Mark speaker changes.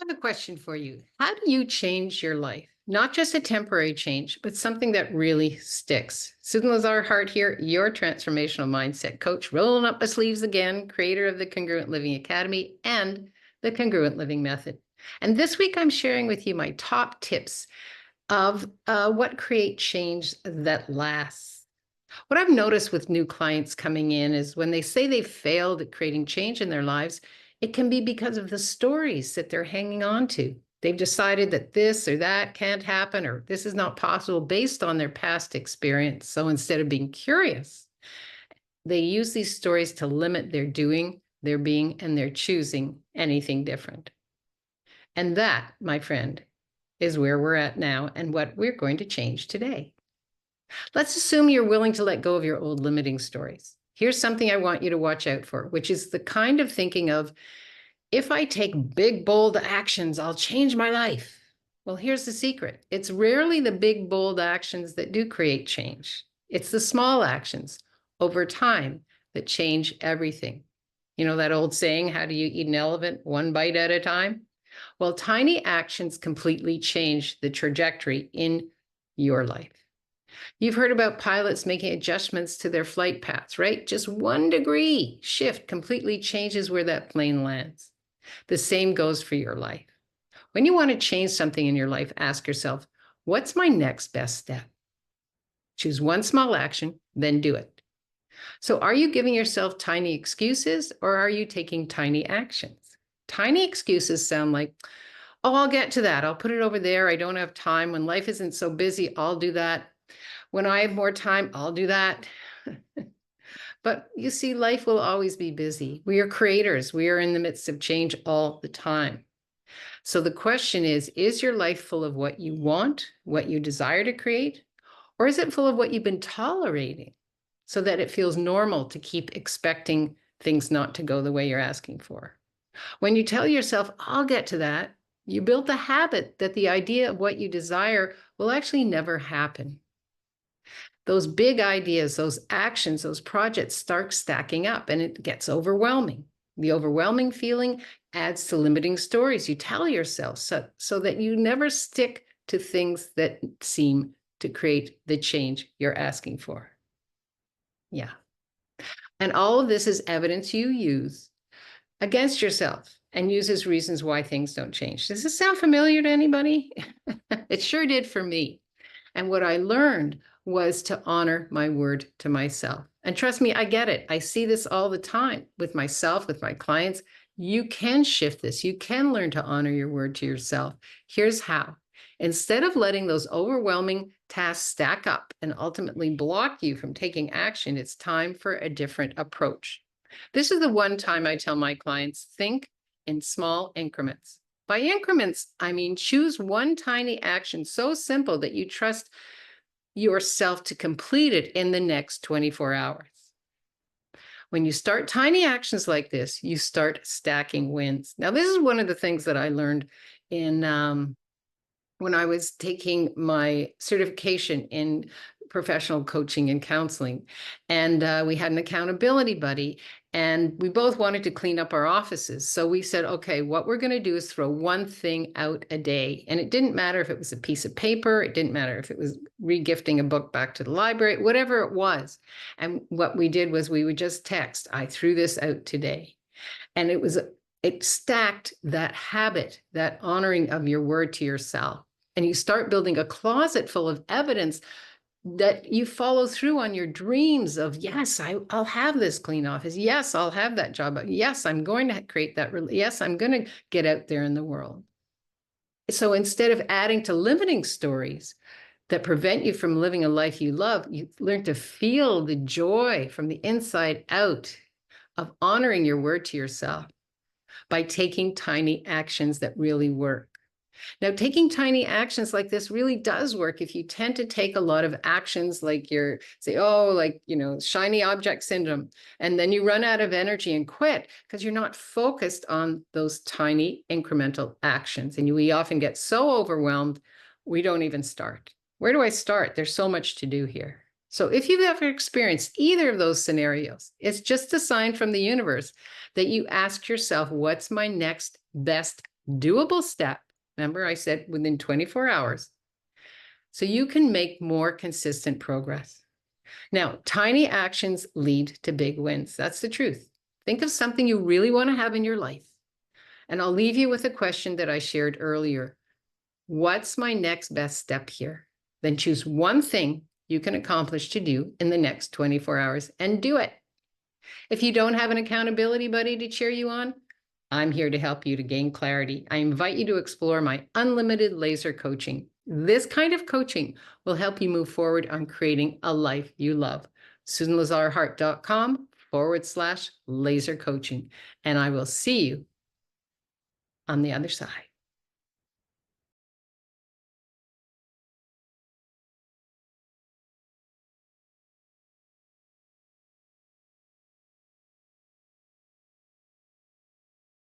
Speaker 1: I have a question for you. How do you change your life? Not just a temporary change, but something that really sticks. Susan Lazar Hart here, your transformational mindset coach, rolling up my sleeves again, creator of the Congruent Living Academy and the Congruent Living Method. And this week, I'm sharing with you my top tips of what create change that lasts. What I've noticed with new clients coming in is when they say they've failed at creating change in their lives, it can be because of the stories that they're hanging on to. They've decided that this or that can't happen, or this is not possible based on their past experience. So instead of being curious, they use these stories to limit their doing, their being, and their choosing anything different. And that, my friend, is where we're at now and what we're going to change today. Let's assume you're willing to let go of your old limiting stories. Here's something I want you to watch out for, which is the kind of thinking of, if I take big, bold actions, I'll change my life. Well, here's the secret. It's rarely the big, bold actions that do create change. It's the small actions over time that change everything. You know that old saying, how do you eat an elephant? One bite at a time? Well, tiny actions completely change the trajectory in your life. You've heard about pilots making adjustments to their flight paths, right? Just 1 degree shift completely changes where that plane lands. The same goes for your life. When you want to change something in your life, ask yourself, what's my next best step? Choose one small action, then do it. So are you giving yourself tiny excuses or are you taking tiny actions? Tiny excuses sound like, oh, I'll get to that. I'll put it over there. I don't have time. When life isn't so busy, I'll do that. When I have more time, I'll do that. But you see, life will always be busy. We are creators. We are in the midst of change all the time. So the question is your life full of what you want, what you desire to create, or is it full of what you've been tolerating so that it feels normal to keep expecting things not to go the way you're asking for? When you tell yourself, I'll get to that, you build the habit that the idea of what you desire will actually never happen. Those big ideas, those actions, those projects start stacking up and it gets overwhelming. The overwhelming feeling adds to limiting stories you tell yourself so that you never stick to things that seem to create the change you're asking for. Yeah. And all of this is evidence you use against yourself and use as reasons why things don't change. Does this sound familiar to anybody? It sure did for me. And what I learned was to honor my word to myself. And trust me, I get it. I see this all the time with myself, with my clients. You can shift this. You can learn to honor your word to yourself. Here's how. Instead of letting those overwhelming tasks stack up and ultimately block you from taking action, it's time for a different approach. This is the one time I tell my clients, think in small increments. By increments, I mean choose one tiny action so simple that you trust yourself to complete it in the next 24 hours. When you start tiny actions like this, you start stacking wins. Now, this is one of the things that I learned in when I was taking my certification in professional coaching and counseling. And we had an accountability buddy, and we both wanted to clean up our offices. So we said, okay, what we're going to do is throw one thing out a day. And it didn't matter if it was a piece of paper. It didn't matter if it was regifting a book back to the library, whatever it was. And what we did was we would just text, I threw this out today. And it stacked that habit, that honoring of your word to yourself. And you start building a closet full of evidence that you follow through on your dreams of, yes, I'll have this clean office. Yes, I'll have that job. Yes, I'm going to create that. Yes, I'm going to get out there in the world. So instead of adding to limiting stories that prevent you from living a life you love, you learn to feel the joy from the inside out of honoring your word to yourself by taking tiny actions that really work. Now, taking tiny actions like this really does work if you tend to take a lot of actions like shiny object syndrome, and then you run out of energy and quit because you're not focused on those tiny incremental actions. And we often get so overwhelmed, we don't even start. Where do I start? There's so much to do here. So if you've ever experienced either of those scenarios, it's just a sign from the universe that you ask yourself, what's my next best doable step. Remember, I said within 24 hours. So you can make more consistent progress. Now, tiny actions lead to big wins. That's the truth. Think of something you really want to have in your life. And I'll leave you with a question that I shared earlier. What's my next best step here? Then choose one thing you can accomplish to do in the next 24 hours and do it. If you don't have an accountability buddy to cheer you on, I'm here to help you to gain clarity. I invite you to explore my unlimited laser coaching. This kind of coaching will help you move forward on creating a life you love. SusanLazarHart.com/laser coaching. And I will see you on the other side.